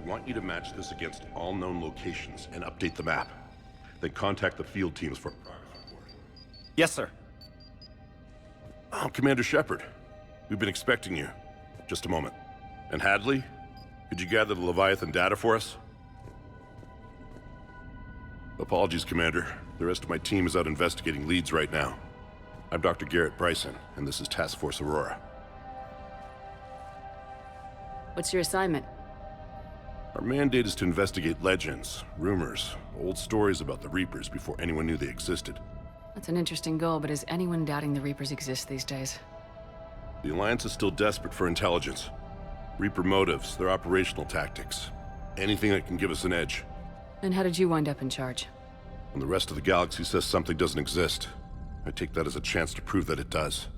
want you to match this against all known locations and update the map. Then contact the field teams for a progress report. Yes, sir. Oh, Commander Shepard. We've been expecting you. Just a moment. And Hadley? Could you gather the Leviathan data for us? Apologies, Commander. The rest of my team is out investigating leads right now. I'm Dr. Bryson, and this is Task Force Aurora. What's your assignment? Our mandate is to investigate legends, rumors, old stories about the Reapers before anyone knew they existed. That's an interesting goal, but is anyone doubting the Reapers exist these days? The Alliance is still desperate for intelligence. Reaper motives, their operational tactics. Anything that can give us an edge. And how did you wind up in charge? When the rest of the galaxy says something doesn't exist, I take that as a chance to prove that it does.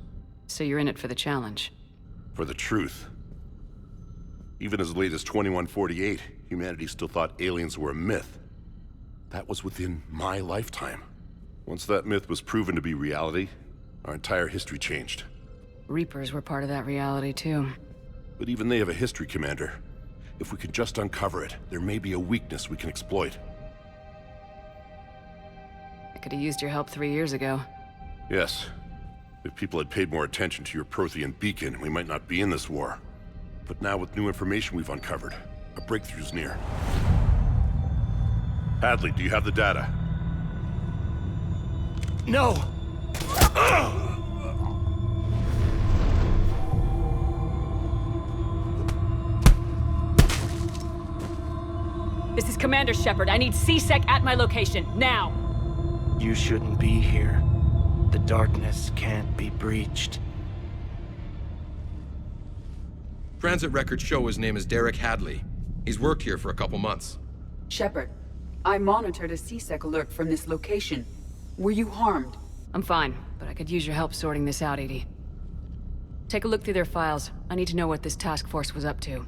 So you're in it for the challenge? For the truth. Even as late as 2148, humanity still thought aliens were a myth. That was within my lifetime. Once that myth was proven to be reality, our entire history changed. Reapers were part of that reality, too. But even they have a history, Commander. If we could just uncover it, there may be a weakness we can exploit. I could have used your help 3 years ago. Yes. If people had paid more attention to your Prothean beacon, we might not be in this war. But now with new information we've uncovered, a breakthrough's near. Hadley, do you have the data? No! This is Commander Shepard. I need CSEC at my location, now! You shouldn't be here. The darkness can't be breached. Transit records show his name is Derek Hadley. He's worked here for a couple months. Shepard, I monitored a CSEC alert from this location. Were you harmed? I'm fine, but I could use your help sorting this out, Edie. Take a look through their files. I need to know what this task force was up to.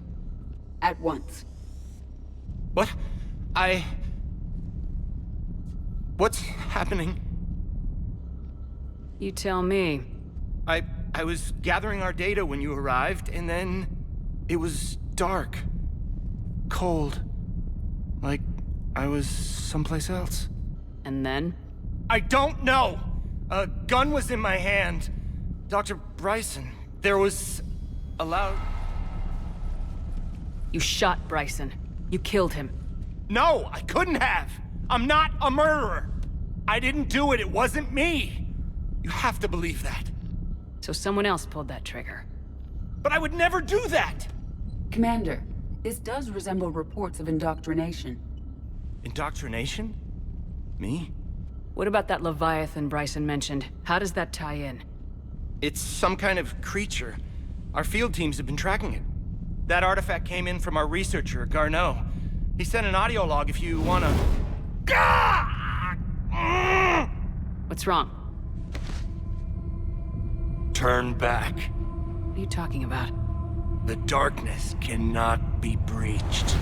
At once. What? What's happening? You tell me. I was gathering our data when you arrived, and then it was dark. Cold. Like I was someplace else. And then? I don't know! A gun was in my hand. Dr. Bryson, there was a loud... You shot Bryson. You killed him. No, I couldn't have! I'm not a murderer! I didn't do it, it wasn't me! You have to believe that. So someone else pulled that trigger. But I would never do that! Commander, this does resemble reports of indoctrination. Indoctrination? Me? What about that Leviathan Bryson mentioned? How does that tie in? It's some kind of creature. Our field teams have been tracking it. That artifact came in from our researcher, Garneau. He sent an audio log if you wanna... What's wrong? Turn back. What are you talking about? The darkness cannot be breached.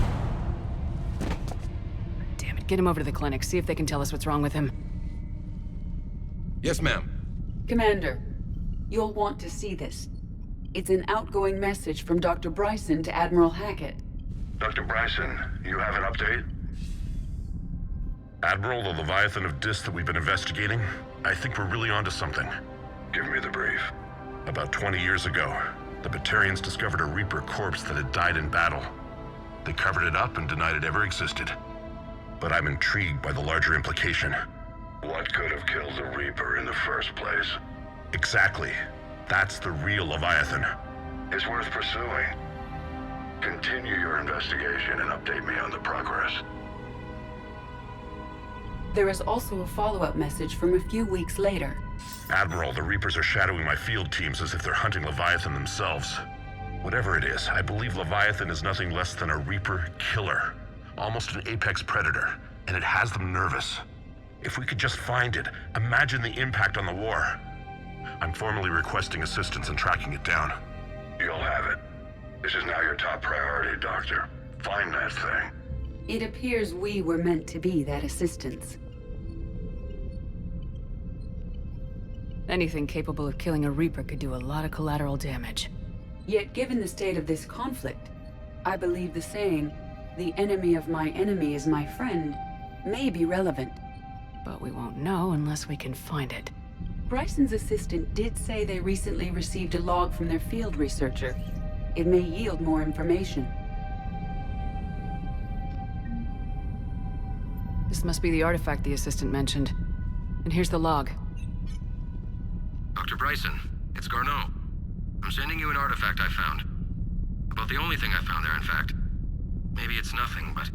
Damn it, get him over to the clinic. See if they can tell us what's wrong with him. Yes, ma'am. Commander, you'll want to see this. It's an outgoing message from Dr. Bryson to Admiral Hackett. Dr. Bryson, you have an update? Admiral, the Leviathan of Dis that we've been investigating, I think we're really onto something. Give me the brief. About 20 years ago, the Batarians discovered a Reaper corpse that had died in battle. They covered it up and denied it ever existed. But I'm intrigued by the larger implication. What could have killed the Reaper in the first place? Exactly. That's the real Leviathan. It's worth pursuing. Continue your investigation and update me on the progress. There is also a follow-up message from a few weeks later. Admiral, the Reapers are shadowing my field teams as if they're hunting Leviathan themselves. Whatever it is, I believe Leviathan is nothing less than a Reaper killer. Almost an apex predator, and it has them nervous. If we could just find it, imagine the impact on the war. I'm formally requesting assistance in tracking it down. You'll have it. This is now your top priority, Doctor. Find that thing. It appears we were meant to be that assistance. Anything capable of killing a Reaper could do a lot of collateral damage. Yet given the state of this conflict, I believe the saying, the enemy of my enemy is my friend may be relevant. But we won't know unless we can find it. Bryson's assistant did say they recently received a log from their field researcher. It may yield more information. This must be the artifact the assistant mentioned. And here's the log. Dr. Bryson, it's Garneau. I'm sending you an artifact I found. About the only thing I found there, in fact. Maybe it's nothing, but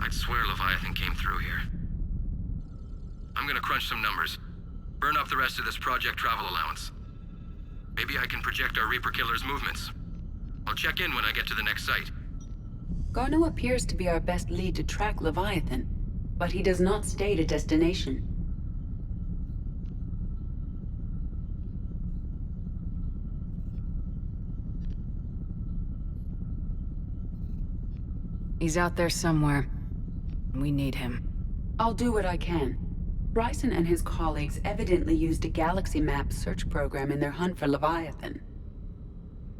I'd swear Leviathan came through here. I'm gonna crunch some numbers. Burn up the rest of this project travel allowance. Maybe I can project our Reaper Killer's movements. I'll check in when I get to the next site. Garneau appears to be our best lead to track Leviathan, but he does not state a destination. He's out there somewhere. We need him. I'll do what I can. Bryson and his colleagues evidently used a galaxy map search program in their hunt for Leviathan.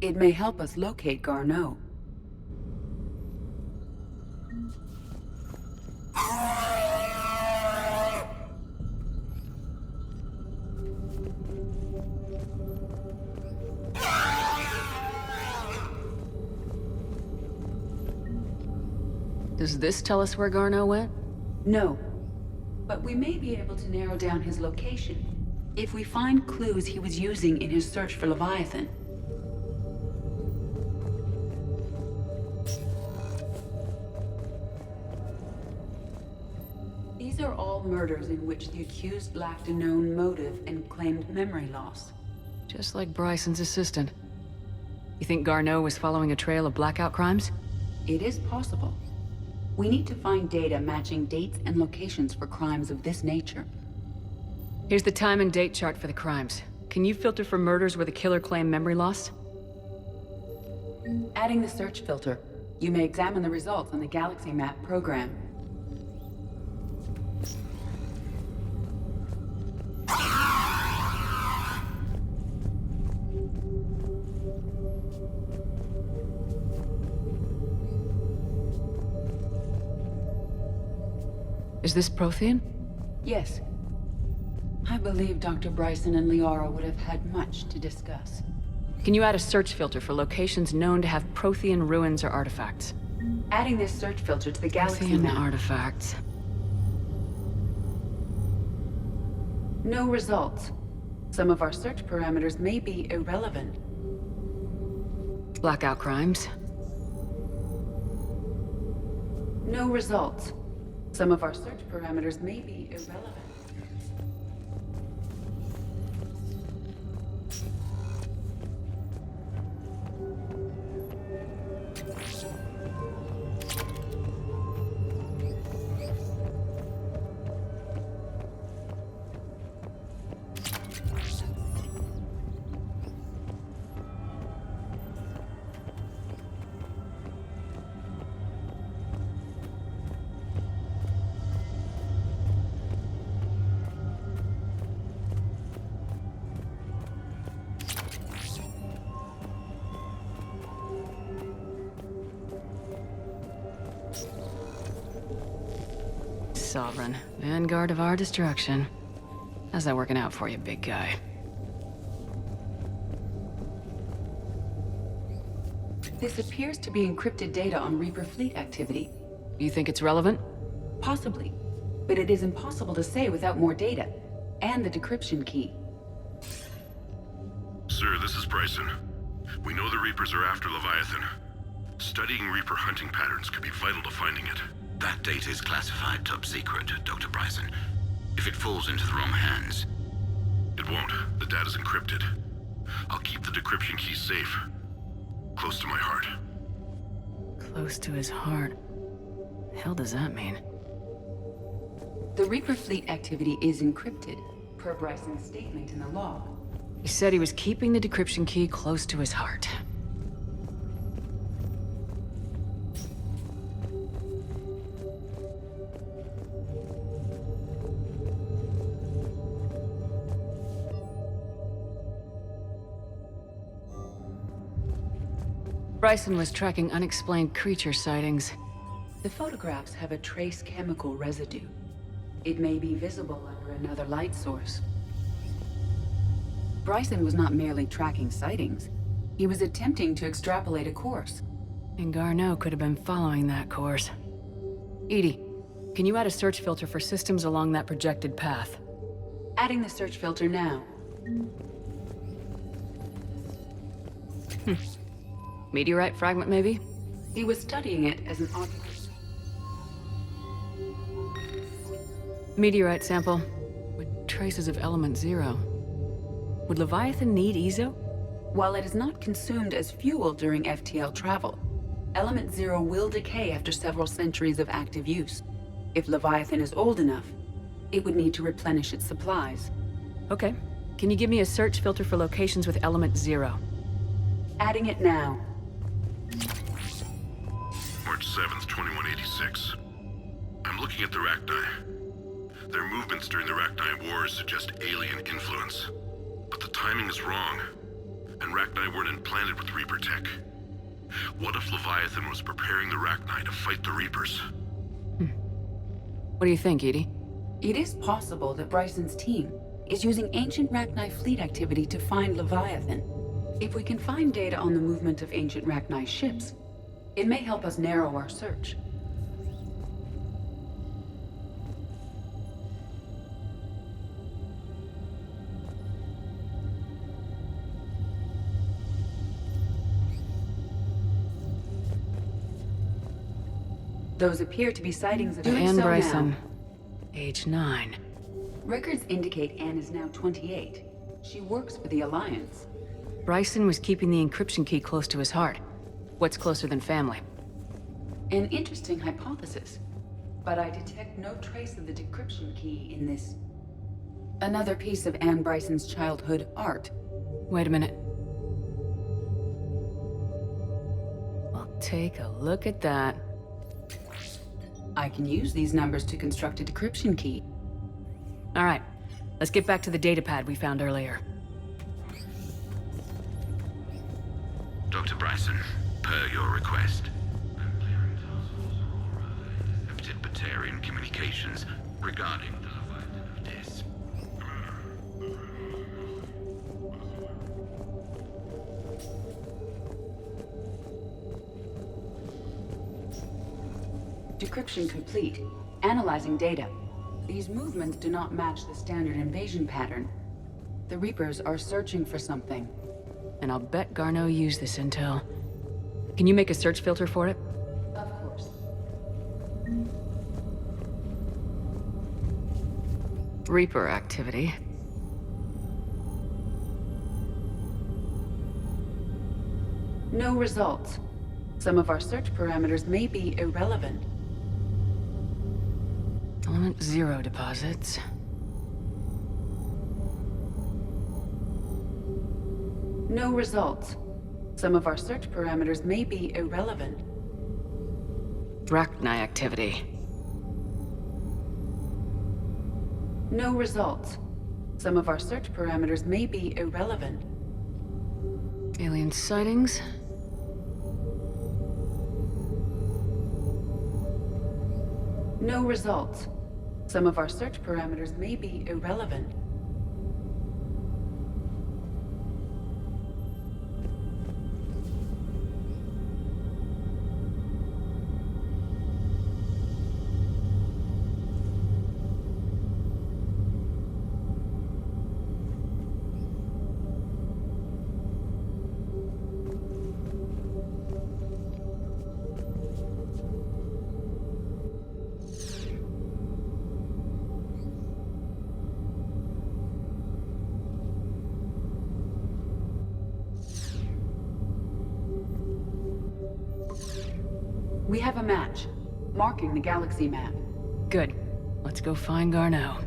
It may help us locate Garneau. Does this tell us where Garneau went? No, but we may be able to narrow down his location if we find clues he was using in his search for Leviathan. These are all murders in which the accused lacked a known motive and claimed memory loss. Just like Bryson's assistant. You think Garneau was following a trail of blackout crimes? It is possible. We need to find data matching dates and locations for crimes of this nature. Here's the time and date chart for the crimes. Can you filter for murders where the killer claimed memory loss? Adding the search filter, you may examine the results on the Galaxy Map program. Is this Prothean? Yes. I believe Dr. Bryson and Liara would have had much to discuss. Can you add a search filter for locations known to have Prothean ruins or artifacts? Adding this search filter to the Galaxy Prothean Map. artifacts. No results. Some of our search parameters may be irrelevant. Blackout crimes. No results. Some of our search parameters may be irrelevant. Sovereign, vanguard of our destruction. How's that working out for you, big guy? This appears to be encrypted data on Reaper fleet activity. You think it's relevant? Possibly, but it is impossible to say without more data, and the decryption key. Sir, this is Bryson. We know the Reapers are after Leviathan. Studying Reaper hunting patterns could be vital to finding it. That data is classified top secret, Dr. Bryson. If it falls into the wrong hands... It won't. The data's encrypted. I'll keep the decryption key safe. Close to my heart. Close to his heart. The hell does that mean? The Reaper fleet activity is encrypted, per Bryson's statement in the log. He said he was keeping the decryption key close to his heart. Bryson was tracking unexplained creature sightings. The photographs have a trace chemical residue. It may be visible under another light source. Bryson was not merely tracking sightings. He was attempting to extrapolate a course. And Garneau could have been following that course. Edie, can you add a search filter for systems along that projected path? Adding the search filter now. Meteorite fragment, maybe? He was studying it as an object. Meteorite sample with traces of element 0. Would Leviathan need Ezo? While it is not consumed as fuel during FTL travel, Element 0 will decay after several centuries of active use. If Leviathan is old enough, it would need to replenish its supplies. Okay. Can you give me a search filter for locations with element 0? Adding it now. March 7th, 2186. I'm looking at the Rachni. Their movements during the Rachni Wars suggest alien influence. But the timing is wrong, and Rachni weren't implanted with Reaper tech. What if Leviathan was preparing the Rachni to fight the Reapers? What do you think, Edie? It is possible that Bryson's team is using ancient Rachni fleet activity to find Leviathan. If we can find data on the movement of ancient Rachni ships, it may help us narrow our search. Those appear to be sightings of Anne so Bryson, now. age 9. Records indicate Anne is now 28. She works for the Alliance. Bryson was keeping the encryption key close to his heart. What's closer than family? An interesting hypothesis, but I detect no trace of the decryption key in this. Another piece of Anne Bryson's childhood art. Wait a minute. Well, take a look at that. I can use these numbers to construct a decryption key. All right, let's get back to the datapad we found earlier. Dr. Bryson, per your request. Batarian communications regarding the Leviathan of this. Decryption complete. Analyzing data. These movements do not match the standard invasion pattern. The Reapers are searching for something. And I'll bet Garneau used this intel. Can you make a search filter for it? Of course. Reaper activity. No results. Some of our search parameters may be irrelevant. Element 0 deposits. No results. Some of our search parameters may be irrelevant. Rachni activity. No results. Some of our search parameters may be irrelevant. Alien sightings. No results. Some of our search parameters may be irrelevant. We have a match, marking the galaxy map. Good. Let's go find Garneau.